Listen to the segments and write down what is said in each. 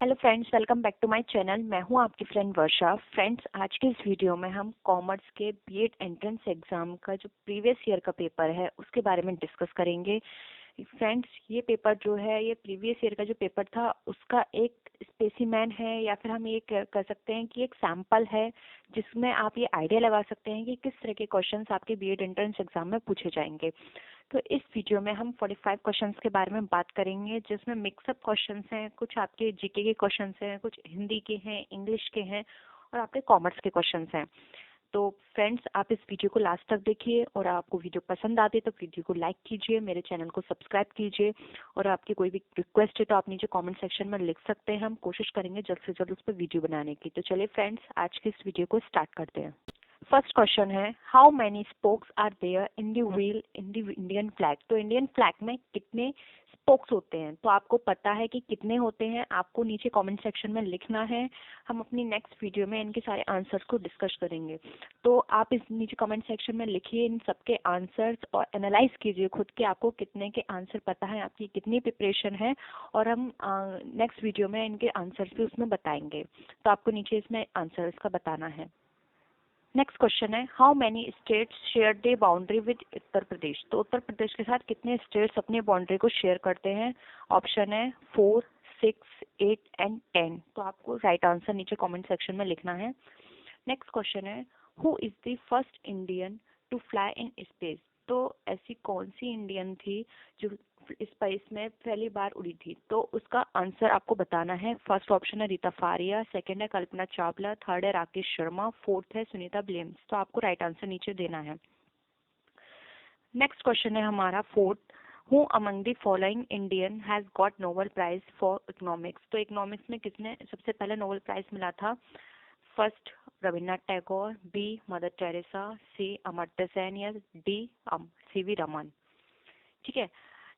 Hello friends, welcome back to my channel. मैं हूं आपकी फ्रेंड वर्षा। फ्रेंड्स, आज के इस वीडियो में हम कॉमर्स के बीएड एंट्रेंस एग्जाम का जो प्रीवियस ईयर का पेपर है उसके बारे में डिस्कस करेंगे। फ्रेंड्स, ये पेपर जो है ये प्रीवियस ईयर का जो पेपर था उसका एक स्पेसिमेन है, या फिर हम ये कर सकते हैं कि एक सैंपल है जिसमें आप ये आइडिया लगा सकते हैं कि किस तरह के क्वेश्चंस आपके बीएड एंट्रेंस एग्जाम में पूछे जाएंगे। तो इस वीडियो में हम 45 क्वेश्चंस के बारे में बात करेंगे, जिसमें मिक्सअप क्वेश्चंस हैं, कुछ आपके जीके के क्वेश्चंस हैं, कुछ हिंदी के हैं, इंग्लिश के हैं और आपके कॉमर्स के क्वेश्चंस हैं। तो फ्रेंड्स, आप इस वीडियो को लास्ट तक देखिए और आपको वीडियो पसंद आती है तो वीडियो को लाइक कीजिए, मेरे चैनल को सब्सक्राइब कीजिए और आपकी कोई भी रिक्वेस्ट है तो आप नीचे कमेंट सेक्शन में लिख सकते हैं। हम कोशिश करेंगे जल्द से जल्द उस पर वीडियो बनाने की। तो चलिए फ्रेंड्स, आज की इस वीडियो को स्टार्ट करते हैं। फर्स्ट क्वेश्चन है, how many spokes are there in the wheel in the Indian flag. तो इंडियन फ्लैग में कितने स्पोक्स होते हैं? तो आपको पता है कि कितने होते हैं, आपको नीचे कमेंट सेक्शन में लिखना है। हम अपनी नेक्स्ट वीडियो में इनके सारे आंसर्स को डिस्कस करेंगे। तो आप इस नीचे कमेंट सेक्शन में लिखिए इन सबके आंसर्स और एनालाइज कीजिए खुद के आपको कितने के आंसर पता है, आपकी कितनी प्रिपरेशन है, और हम नेक्स्ट वीडियो में इनके आंसर्स भी उसमें बताएंगे। तो आपको नीचे इसमें आंसर्स का बताना है। नेक्स्ट क्वेश्चन है, how many states share the boundary with Uttar Pradesh. तो उत्तर प्रदेश के साथ कितने स्टेट्स अपनी बाउंड्री को शेयर करते हैं? ऑप्शन है 4, 6, 8 एंड 10। तो आपको राइट आंसर नीचे कमेंट सेक्शन में लिखना है। नेक्स्ट क्वेश्चन है, who is the first Indian to fly in space. तो ऐसी कौन सी इंडियन थी जो स्पेस में पहली बार उड़ी थी? तो उसका आंसर आपको बताना है। फर्स्ट ऑप्शन है रीता फारिया, सेकंड है कल्पना चावला, थर्ड है राकेश शर्मा, फोर्थ है सुनीता विलियम्स। तो आपको राइट आंसर नीचे देना है। नेक्स्ट क्वेश्चन है हमारा fourth, who among the following Indian has got Nobel Prize for economics. तो इकोनॉमिक्स में किसने सबसे पहले नोबेल प्राइज मिला था? First Rabindranath Tagore, B Mother Teresa, C Amartya Sen या डी सीवी रमन। ठीक है।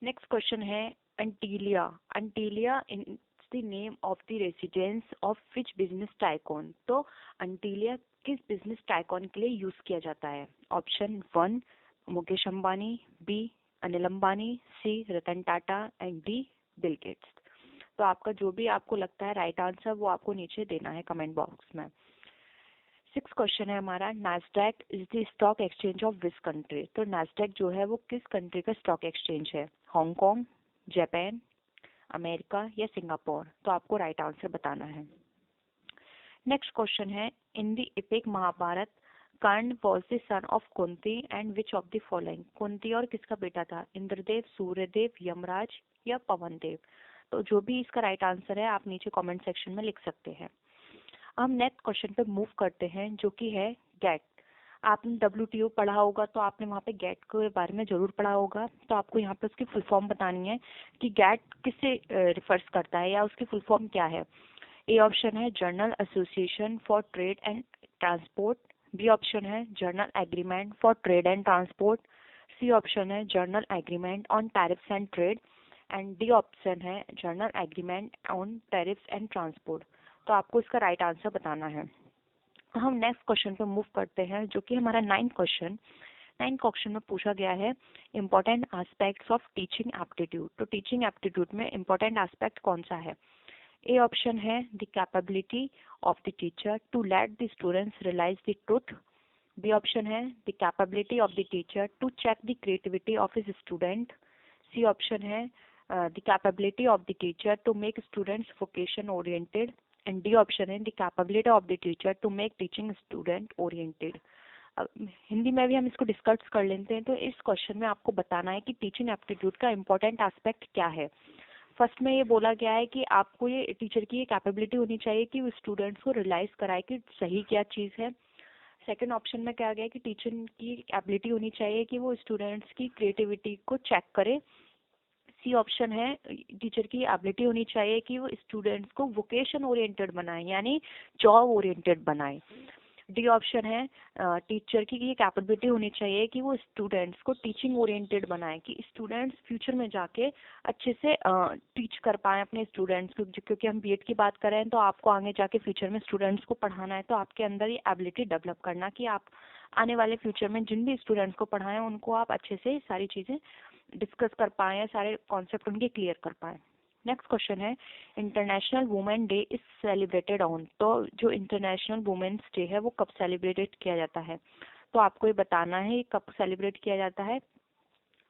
नेक्स्ट क्वेश्चन है, Antilia. Antilia in the name of the residence of which business tycoon. तो अंटीलिया किस बिजनेस टाइकॉन के लिए यूज किया जाता है? Option 1 Mukesh Ambani, B Anil Ambani, C Ratan Tata and D Bill Gates. तो आपका जो भी आपको लगता है राइट आंसर वो आपको नीचे देना है कमेंट बॉक्स में। सिक्स क्वेश्चन है हमारा, NASDAQ is the stock exchange of which country. तो नैस्डैक जो है वो किस कंट्री का स्टॉक एक्सचेंज है? हांगकांग, जापान, अमेरिका या सिंगापुर। तो आपको राइट आंसर बताना है। नेक्स्ट क्वेश्चन है, in the epic Mahabharata Karna was the son of Kunti and which of the following. Kunti और किसका बेटा था? इंद्रदेव, सूर्यदेव, यमराज या पवन देव। तो जो भी इसका राइट आंसर है आप नीचे कमेंट सेक्शन में लिख सकते हैं। हम नेक्स्ट क्वेश्चन पे मूव करते हैं, जो कि है गेट। आपने WTO पढ़ा होगा तो आपने वहाँ पे गेट के बारे में जरूर पढ़ा होगा। तो आपको यहाँ पे उसकी फुल फॉर्म बतानी है कि गेट किससे रिफर्स करता है या उसकी फुल फॉर्म क्या है। ए ऑप्शन है general association for trade and transport, B option है general agreement for trade and transport, C option है general agreement on tariffs and trade and D option है general agreement on tariffs and transport. तो आपको इसका right answer बताना है। हम next question पे मूव करते हैं, जो कि हमारा 9th क्वेश्चन। 9th क्वेश्चन में पूछा गया है important aspects of teaching aptitude. तो टीचिंग एप्टीट्यूड में इम्पोर्टेंट एस्पेक्ट कौन सा है? ए ऑप्शन है the capability of the teacher to let the students realise the truth, B option है the capability of the teacher to check the creativity of his student, C option है the capability of the teacher to make students vocation oriented and D option है the capability of the teacher to make teaching student oriented. Hindi में भी हम इसको discuss कर लेते हैं। तो इस क्वेश्चन में आपको बताना है कि टीचिंग एप्टीट्यूड का इम्पोर्टेंट एस्पेक्ट क्या है। फर्स्ट में ये बोला गया है कि आपको ये टीचर की ये कैपेबिलिटी होनी चाहिए कि वो स्टूडेंट्स को रियलाइज कराए कि सही क्या चीज़ है। सेकंड ऑप्शन में क्या गया है कि टीचर की एबिलिटी होनी चाहिए कि वो स्टूडेंट्स की क्रिएटिविटी को चेक करे। सी ऑप्शन है टीचर की एबिलिटी होनी चाहिए कि वो स्टूडेंट्स को वोकेशन ओरिएंटेड बनाए, यानी जॉब ओरिएंटेड बनाए। डी ऑप्शन है टीचर की ये कैपेबिलिटी होनी चाहिए कि वो स्टूडेंट्स को टीचिंग ओरिएंटेड बनाए, कि स्टूडेंट्स फ्यूचर में जाके अच्छे से टीच कर पाए अपने स्टूडेंट्स को। क्योंकि हम बीएड की बात कर रहे हैं तो आपको आगे जाके फ्यूचर में स्टूडेंट्स को पढ़ाना है, तो आपके अंदर ये एबिलिटी डेवलप करना कि आप आने वाले फ्यूचर में जिन भी स्टूडेंट्स को पढ़ाएं उनको आप अच्छे से सारी चीज़ें डिस्कस कर पाएँ, सारे कॉन्सेप्ट उनके क्लियर कर पाएँ। नेक्स्ट क्वेश्चन है international women day is celebrated on. तो जो इंटरनेशनल वुमेन्स डे है वो कब सेलिब्रेटेड किया जाता है, तो आपको ये बताना है ये कब सेलिब्रेट किया जाता है।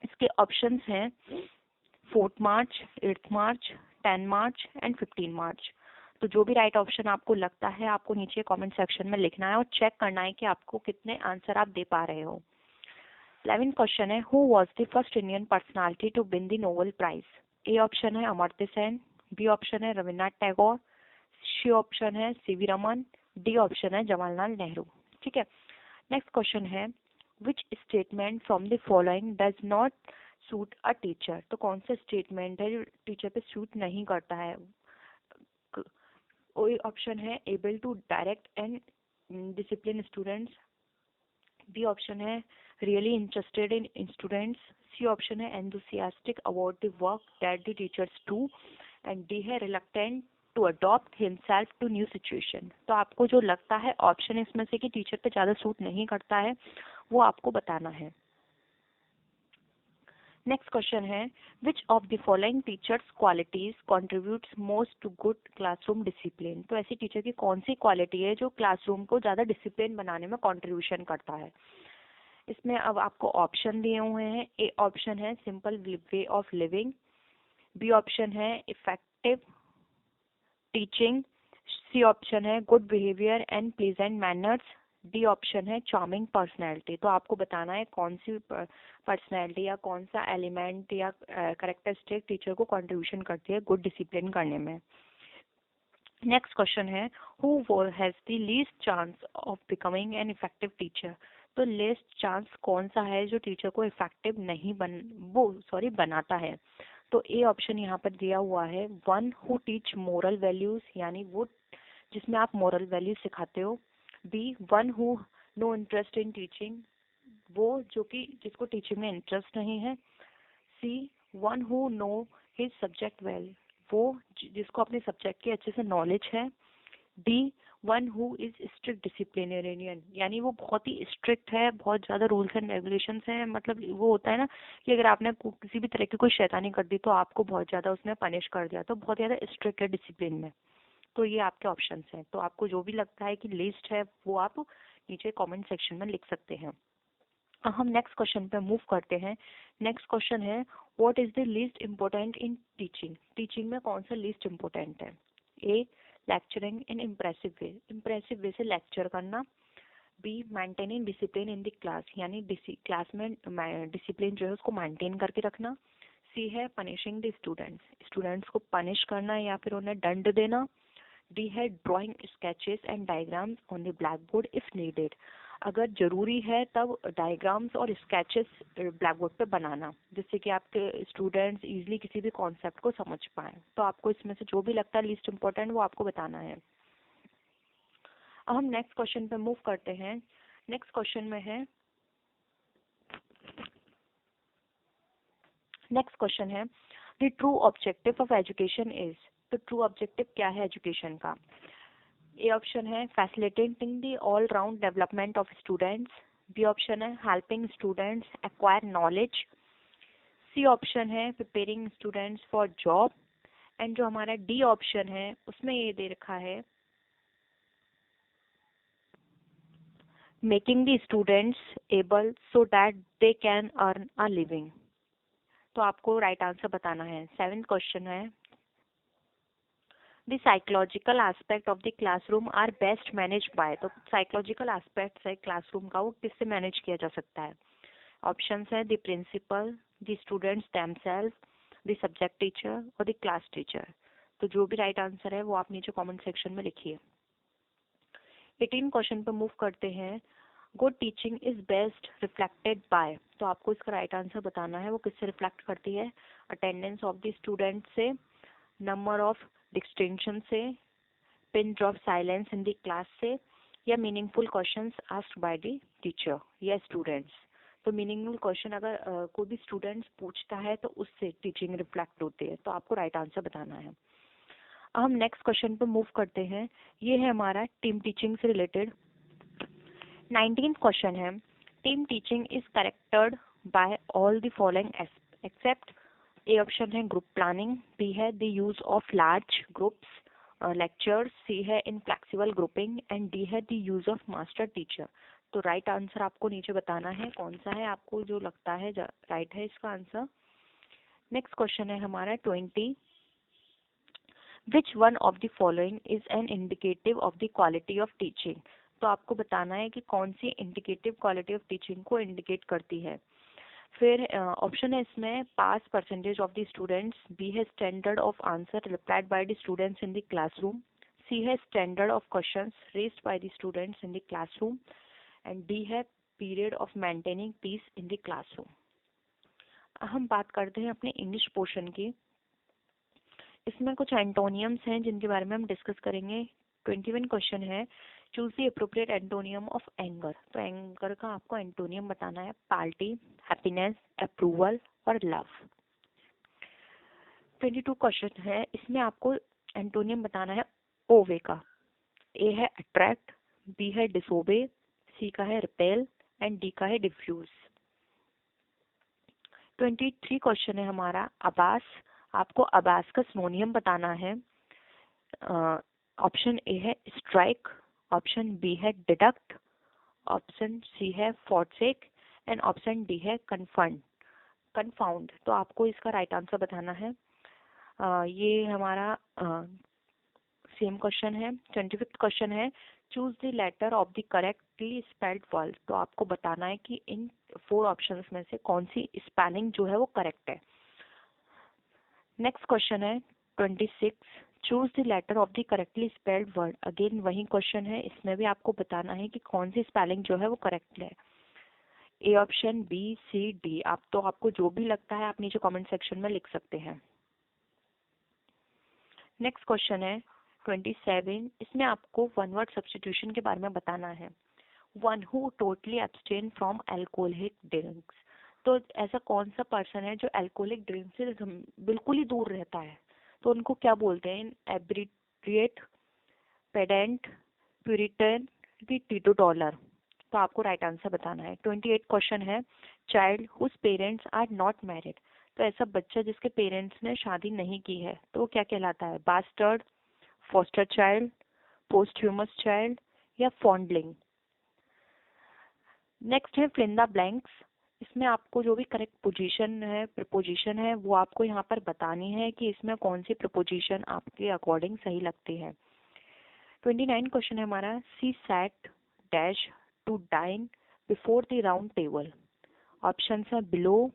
इसके ऑप्शंस हैं 4 मार्च, 8 मार्च, 10 मार्च एंड 15 मार्च। तो जो भी राइट ऑप्शन आपको लगता है आपको नीचे कमेंट सेक्शन में लिखना है और चेक करना है कि आपको कितने आंसर आप दे पा रहे हो। 11 क्वेश्चन है who was the first Indian personality to win the Nobel prize. A option है अमर्त्य सेन, बी ऑप्शन है रविन्द्रनाथ टैगोर, सी ऑप्शन है सीवी रमन, डी ऑप्शन है जवाहरलाल नेहरू। ठीक है। नेक्स्ट क्वेश्चन है which statement from the following does not suit a teacher. तो कौन सा स्टेटमेंट है जो टीचर पे सूट नहीं करता है। ए ऑप्शन है able to direct and discipline students, B option है really interested in students, C option है enthusiastic about the work that the teachers do and D है reluctant to adopt himself to new situation. तो आपको जो लगता है option इसमें से कि टीचर पे ज़्यादा सूट नहीं करता है वो आपको बताना है। नेक्स्ट क्वेश्चन है which of the following teachers qualities contributes most to good classroom discipline. तो ऐसी टीचर की कौन सी क्वालिटी है जो क्लासरूम को ज़्यादा डिसिप्लिन बनाने में कॉन्ट्रीब्यूशन करता है। इसमें अब आपको ऑप्शन दिए हुए हैं। ए ऑप्शन है simple way of living, B option है इफेक्टिव टीचिंग, सी ऑप्शन है good behaviour and pleasant manners, D option है चार्मिंग पर्सनैलिटी। तो आपको बताना है कौन सी पर्सनैलिटी या कौन सा एलिमेंट या करेक्टरिस्टिक टीचर को कंट्रीब्यूशन करती है गुड डिसिप्लिन करने में। नेक्स्ट क्वेश्चन है who has the least chance of becoming an effective teacher. तो लीस्ट चांस कौन सा है जो टीचर को इफेक्टिव नहीं बनाता है। तो ए ऑप्शन यहाँ पर दिया हुआ है one who teach moral values, यानी वो जिसमें आप मोरल वैल्यूज सिखाते हो। B one who no interest in teaching, वो जो कि जिसको टीचिंग में इंटरेस्ट नहीं है। C one who know his subject well, वो जिसको अपने सब्जेक्ट की अच्छे से नॉलेज है। D one who is strict disciplinarian, यानी वो बहुत ही स्ट्रिक्ट है, बहुत ज़्यादा रूल्स एंड रेगुलेशंस हैं। मतलब वो होता है ना कि अगर आपने किसी भी तरह की कोई शैतानी कर दी तो आपको बहुत ज़्यादा उसने पनिश कर दिया, तो बहुत ज़्यादा स्ट्रिक्ट है डिसिप्लिन में। तो ये आपके ऑप्शंस हैं। तो आपको जो भी लगता है कि लिस्ट है वो आप नीचे कमेंट सेक्शन में लिख सकते हैं। अब हम नेक्स्ट क्वेश्चन पे मूव करते हैं। नेक्स्ट क्वेश्चन है what is the least important in teaching. Teaching में कौन सा लीस्ट इम्पोर्टेंट है। ए लेक्चरिंग इन इम्प्रेसिव वे से लेक्चर करना। Be maintaining discipline in the class, यानी क्लास में डिसिप्लिन जो है उसको मेंटेन करके रखना। सी है पनिशिंग द स्टूडेंट्स को पनिश करना या फिर उन्हें दंड देना। डी है drawing sketches and diagrams on the black board if needed, अगर जरूरी है तब डायग्राम्स और स्केचेस ब्लैक बोर्ड पे बनाना जिससे कि आपके स्टूडेंट्स इजीली किसी भी कॉन्सेप्ट को समझ पाएं। तो आपको इसमें से जो भी लगता है लीस्ट इम्पोर्टेंट वो आपको बताना है। अब हम नेक्स्ट क्वेश्चन पे मूव करते हैं। नेक्स्ट क्वेश्चन में है नेक्स्ट क्वेश्चन है the true objective of education is. तो ट्रू ऑब्जेक्टिव क्या है एजुकेशन का। ए ऑप्शन है facilitating the all round development of students, B option है helping students acquire knowledge, C option है preparing students for job and जो हमारा D option है उसमें ये दे रखा है making the students able so that they can earn a living. तो आपको राइट आंसर बताना है। 7th क्वेश्चन है the psychological aspect of the classroom are best manage by. तो साइकोलॉजिकल एस्पेक्ट है क्लासरूम का वो किससे मैनेज किया जा सकता है। ऑप्शंस है the principal, the students themselves, the subject teacher और द क्लास टीचर। तो जो भी राइट आंसर है वो आप नीचे कमेंट सेक्शन में लिखिए। 18 क्वेश्चन पर मूव करते हैं। Good teaching is best reflected by. तो आपको इसका राइट आंसर बताना है वो किससे रिफ्लेक्ट करती है। अटेंडेंस ऑफ द स्टूडेंट से, नंबर ऑफ डिस्टिंक्शन से, pin drop silence in the class से, या meaningful questions asked by the teacher या स्टूडेंट्स। तो मीनिंगफुल क्वेश्चन अगर कोई भी स्टूडेंट्स पूछता है तो उससे टीचिंग रिफ्लेक्ट होती है। तो आपको राइट आंसर बताना है। अब हम नेक्स्ट क्वेश्चन पे मूव करते हैं। ये है हमारा टीम टीचिंग से रिलेटेड। 19th क्वेश्चन है team teaching is corrected by all the following except. A option है ग्रुप प्लानिंग, बी है the use of large groups lectures, C है in flexible grouping and D है the use of master teacher. तो right answer आपको नीचे बताना है कौन सा है, आपको जो लगता है राइट है इसका आंसर। नेक्स्ट क्वेश्चन है हमारा 20, which one of the following is an indicative of the quality of teaching. तो आपको बताना है कि कौन सी इंडिकेटिव क्वालिटी ऑफ टीचिंग को इंडिकेट करती है। फिर ऑप्शन है इसमें pass percentage of the students, B है standard of answer replied by the students in the classroom, C है standard of questions raised by the students in the classroom and D है period of maintaining peace in the classroom. हम बात करते हैं अपने English portion की। इसमें कुछ एंटोनियम्स हैं जिनके बारे में हम डिस्कस करेंगे। 21 क्वेश्चन है, choose the appropriate antonym of anger. तो एंगर का आपको एंटोनियम बताना है, पार्टी, हैप्पीनेस, अप्रूवल और लव। 22 क्वेश्चन है, इसमें आपको एंटोनियम बताना है ओवे का। ए है अट्रैक्ट, बी है डिसोबे, सी का है रिपेल एंड डी का है डिफ्यूज। 23 क्वेश्चन है हमारा अबास। आपको अबास का सिनोनियम बताना है। ऑप्शन ए है स्ट्राइक, ऑप्शन बी है डिडक्ट, ऑप्शन सी है फॉरसेक एंड ऑप्शन डी है कन्फाउंड। तो आपको इसका राइट आंसर बताना है। ये हमारा सेम क्वेश्चन है। 25th क्वेश्चन है, choose the letter of the correctly spelled word. तो आपको बताना है कि इन 4 ऑप्शंस में से कौन सी स्पेलिंग जो है वो करेक्ट है। नेक्स्ट क्वेश्चन है 26, choose the letter of the correctly spelled word. Again वही क्वेश्चन है, इसमें भी आपको बताना है कि कौन सी स्पेलिंग जो है वो करेक्ट है। A option, B, C, D. आपको जो भी लगता है आप नीचे कमेंट सेक्शन में लिख सकते हैं। नेक्स्ट क्वेश्चन है 27, इसमें आपको वन वर्ड सब्स्टिट्यूशन के बारे में बताना है। One who totally abstain from alcoholic drinks. तो ऐसा कौन सा पर्सन है जो अल्कोहलिक ड्रिंक से बिल्कुल ही दूर रहता है, तो उनको क्या बोलते हैं? एब्रिट्रिएट, पेडेंट, प्यूरिटन, टीटोटॉलर। तो आपको राइट आंसर बताना है। 28 क्वेश्चन है, child whose parents are not married. तो ऐसा बच्चा जिसके पेरेंट्स ने शादी नहीं की है तो वो क्या कहलाता है? बास्टर्ड, फॉस्टर चाइल्ड, पोस्टह्यूमस चाइल्ड या फॉन्डलिंग। नेक्स्ट है फिल इन द ब्लैंक्स। इसमें आपको जो भी करेक्ट पोजीशन है, प्रीपोजिशन है, वो आपको यहाँ पर बतानी है कि इसमें कौन सी प्रीपोजिशन आपके अकॉर्डिंग सही लगती है। 29 क्वेश्चन है हमारा, she sat dash to dine before the round table. Option है बिलो,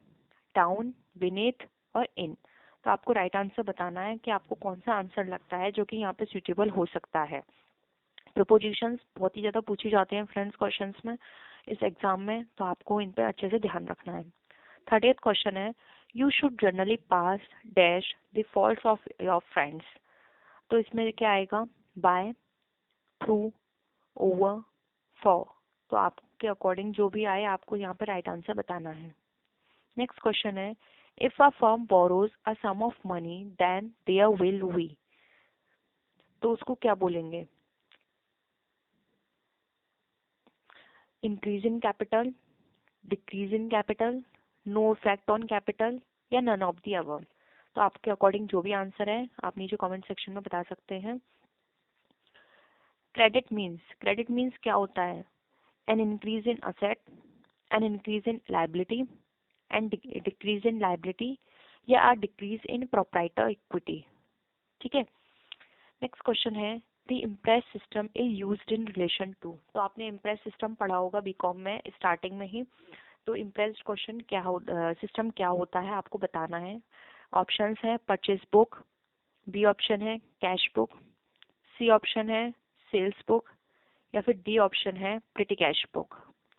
डाउन, बीनेथ और इन। तो आपको राइट आंसर बताना है कि आपको कौन सा आंसर लगता है जो कि यहाँ पे सुटेबल हो सकता है। प्रीपोजिशंस बहुत ही ज़्यादा पूछी जाते हैं फ्रेंड्स क्वेश्चंस में इस एग्जाम में, तो आपको इन पे अच्छे से ध्यान रखना है। 30th क्वेश्चन है, you should generally pass dash the faults of your friends. तो इसमें क्या आएगा? By, through, over, for. तो आपके अकॉर्डिंग जो भी आए आपको यहाँ पे राइट आंसर बताना है। नेक्स्ट क्वेश्चन है, if a firm borrows a sum of money then there will be. तो उसको क्या बोलेंगे? Increase in capital, decrease in capital, no effect on capital या नन ऑफ द अबव। तो आपके अकॉर्डिंग जो भी आंसर है आप नीचे कमेंट सेक्शन में बता सकते हैं। क्रेडिट मीन्स क्या होता है? An increase in asset, an increase in liability and decrease in liability या डिक्रीज इन प्रोप्राइटर इक्विटी। ठीक है। नेक्स्ट क्वेश्चन है, the imprest system is used in relation to. तो आपने इम्प्रेस सिस्टम पढ़ा होगा बीकॉम में स्टार्टिंग में ही। तो इम्प्रेस क्वेश्चन सिस्टम क्या होता है आपको बताना है। ऑप्शंस है परचेज बुक, बी ऑप्शन है कैश बुक, सी ऑप्शन है सेल्स बुक या फिर डी ऑप्शन है प्रिटी कैश बुक।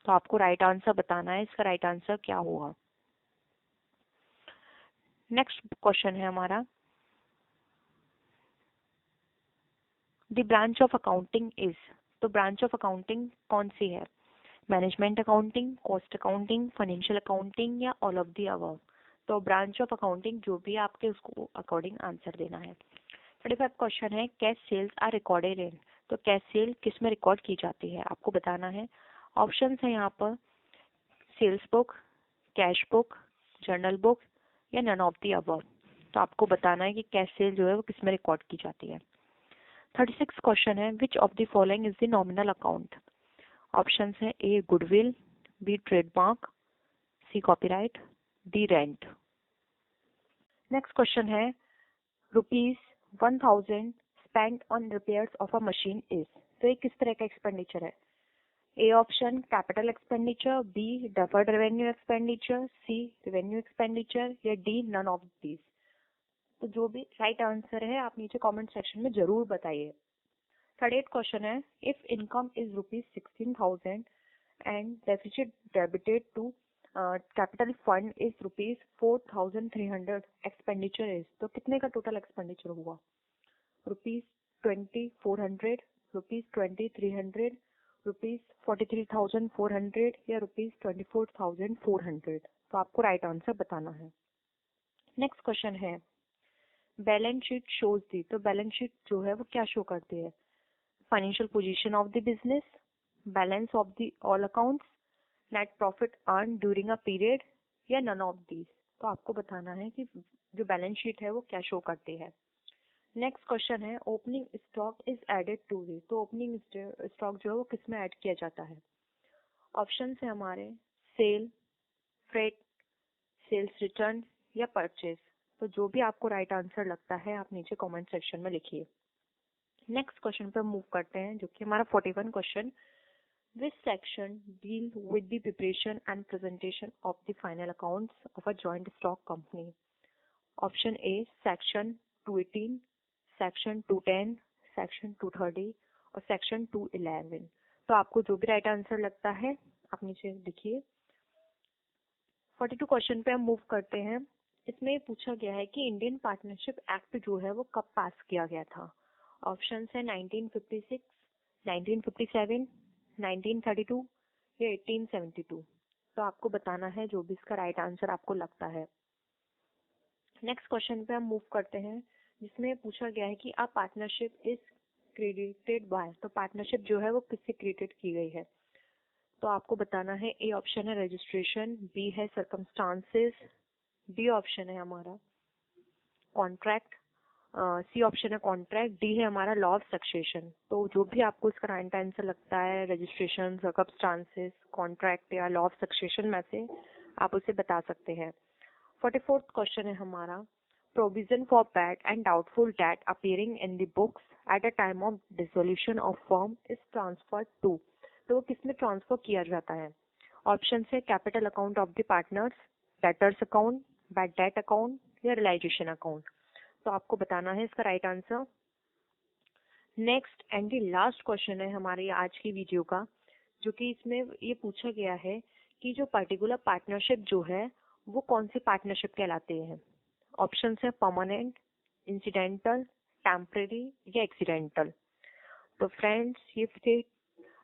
तो आपको राइट आंसर बताना है, इसका राइट आंसर क्या होगा। नेक्स्ट क्वेश्चन है हमारा, the branch of accounting is. तो ब्रांच ऑफ अकाउंटिंग कौन सी है? Management accounting, cost accounting, financial accounting या ऑल ऑफ द अबव। तो ब्रांच ऑफ अकाउंटिंग जो भी आपके उसको अकॉर्डिंग आंसर देना है। 35 क्वेश्चन है, cash sales are recorded in. तो कैश सेल किस में रिकॉर्ड की जाती है आपको बताना है। ऑप्शंस है यहाँ पर sales book, cash book, journal book या नन ऑफ दी अबव। तो आपको बताना है कि कैश सेल जो है वो किस में रिकॉर्ड की जाती है। 36 क्वेश्चन है, which of the following is the nominal account. Options है A goodwill, B trademark, C copyright, D rent. Next question है ₹1000 spend on repairs of a machine is. तो ये किस तरह का एक्सपेंडिचर है। A option capital expenditure, B deferred revenue expenditure, C revenue expenditure, या D none of these. तो जो भी राइट आंसर है आप नीचे कमेंट सेक्शन में जरूर बताइए। 38 क्वेश्चन है, if income is ₹16,000 and deficit debited to capital fund is ₹4,300, expenditure is. तो कितने का टोटल एक्सपेंडिचर हुआ। ₹2400, ₹2300, ₹43,400 या ₹24,400। तो आपको राइट आंसर बताना है। नेक्स्ट क्वेश्चन है, बैलेंस शीट शोज दी। तो बैलेंस शीट जो है वो क्या शो करती है। Financial position of the business, balance of the all accounts, net profit earn during a period, या नन ऑफ दीज। तो आपको बताना है कि जो बैलेंस शीट है वो क्या शो करती है। नेक्स्ट क्वेश्चन है, opening stock is added to the. तो ओपनिंग स्टॉक जो है वो किस में ऐड किया जाता है। ऑप्शन है हमारे सेल, फ्रेट, सेल्स रिटर्न, या परचेज। तो जो भी आपको राइट आंसर लगता है आप नीचे कमेंट सेक्शन में लिखिए। नेक्स्ट क्वेश्चन पर मूव करते हैं जो कि हमारा 41 question, which section deal with the preparation and presentation of the final accounts of a joint stock company. Option A section 218, section 210, section 230 और सेक्शन 211। तो आपको जो भी राइट आंसर लगता है आप नीचे लिखिए। 42 क्वेश्चन पे हम मूव करते हैं। इसमें पूछा गया है कि इंडियन पार्टनरशिप एक्ट जो है वो कब पास किया गया था। ऑप्शन है 1956, 1957, 1932 या 1872। तो आपको बताना है जो भी इसका राइट आंसर आपको लगता है। नेक्स्ट क्वेश्चन पे हम मूव करते हैं जिसमें पूछा गया है कि आ पार्टनरशिप इज क्रेडिटेड बाय। तो पार्टनरशिप जो है वो किससे क्रिएटेड की गई है। तो आपको बताना है, ए ऑप्शन है रजिस्ट्रेशन, बी है सर्कमस्टांसेस, डी ऑप्शन है हमारा कॉन्ट्रैक्ट, सी ऑप्शन है कॉन्ट्रैक्ट, डी है हमारा लॉ ऑफ सक्सेशन। तो जो भी आपको इसका राइट आंसर लगता है रजिस्ट्रेशन, सर्कमस्टांसेस, कॉन्ट्रैक्ट या लॉ ऑफ सक्सेशन में से आप उसे बता सकते हैं। 44th क्वेश्चन है हमारा, provision for bad and doubtful debt appearing in the books at a time of dissolution of firm is transferred to. तो वो किस में ट्रांसफर किया जाता है। ऑप्शन है capital account of the partners, debtors account, bad debt account या realisation account. तो आपको बताना है इसका right answer. Next and the last question है हमारे आज की वीडियो का, जो कि इसमें ये पूछा गया है कि जो पर्टिकुलर पार्टनरशिप जो है वो कौन सी पार्टनरशिप कहलाती है। ऑप्शन है परमानेंट, इंसिडेंटल, टेम्परेरी या एक्सीडेंटल। तो फ्रेंड्स ये थे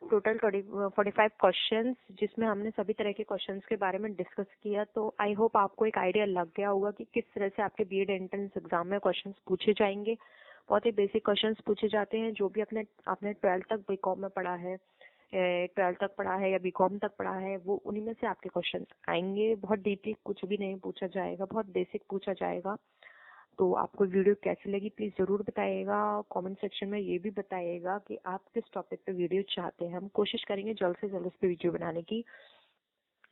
टोटल 45 क्वेश्चंस जिसमें हमने सभी तरह के क्वेश्चंस के बारे में डिस्कस किया। तो आई होप आपको एक आइडिया लग गया होगा कि किस तरह से आपके बीएड एंट्रेंस एग्जाम में क्वेश्चंस पूछे जाएंगे। बहुत ही बेसिक क्वेश्चंस पूछे जाते हैं जो भी आपने 12th तक बीकॉम में पढ़ा है, 12th तक पढ़ा है या बीकॉम तक पढ़ा है, वो उन्हीं में से आपके क्वेश्चंस आएंगे। बहुत डीपली कुछ भी नहीं पूछा जाएगा, बहुत बेसिक पूछा जाएगा। तो आपको वीडियो कैसी लगी प्लीज जरूर बताइएगा। कमेंट सेक्शन में ये भी बताइएगा कि आप किस टॉपिक पे वीडियो चाहते हैं। हम कोशिश करेंगे जल्द से जल्द इस पे वीडियो बनाने की।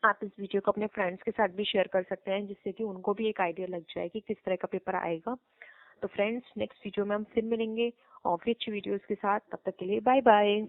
आप इस वीडियो को अपने फ्रेंड्स के साथ भी शेयर कर सकते हैं जिससे कि उनको भी एक आइडिया लग जाए कि किस तरह का पेपर आएगा। तो फ्रेंड्स नेक्स्ट वीडियो में हम फिर मिलेंगे और भी अच्छी वीडियोस के साथ। तब तक के लिए बाय बाय।